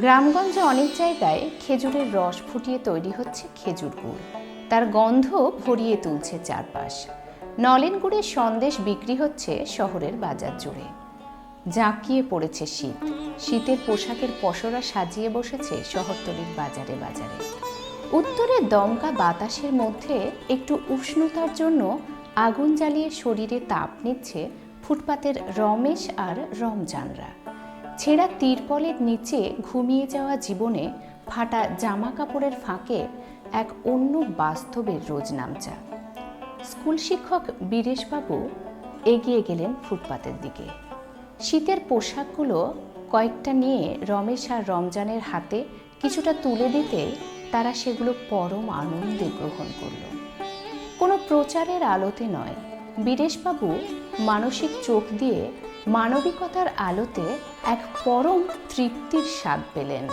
গ্রামগঞ্জে অনেক জায়গায় খেজুরের রস ফুটিয়ে তৈরি হচ্ছে খেজুর গুড়। তার গন্ধ ভরিয়ে তুলছে চারপাশ। নলেন গুড়ের সন্দেশ বিক্রি হচ্ছে শহরের বাজার জুড়ে। জাঁকিয়ে পড়েছে শীত। শীতের পোশাকের পসরা সাজিয়ে বসেছে শহরতলির বাজারে বাজারে। উত্তরে দমকা বাতাসের মধ্যে একটু উষ্ণতার জন্য আগুন জ্বালিয়ে শরীরে তাপ নিচ্ছে ফুটপাতের রমেশ আর রমজানরা। ছেঁড়া তিরপলের নিচে ঘুমিয়ে যাওয়া জীবনে ফাটা জামা কাপড়ের ফাঁকে এক অন্য বাস্তবের রোজনামচা। স্কুল শিক্ষক বীরেশবাবু এগিয়ে গেলেন ফুটপাতের দিকে। শীতের পোশাকগুলো কয়েকটা নিয়ে রমেশ আর রমজানের হাতে কিছুটা তুলে দিতে তারা সেগুলো পরম আনন্দে গ্রহণ করল। কোনো প্রচারের আলোতে নয়, বীরেশবাবু মানসিক চোখ দিয়ে মানবিকতার আলোতে এক পরম তৃপ্তির স্বাদ পেলেন।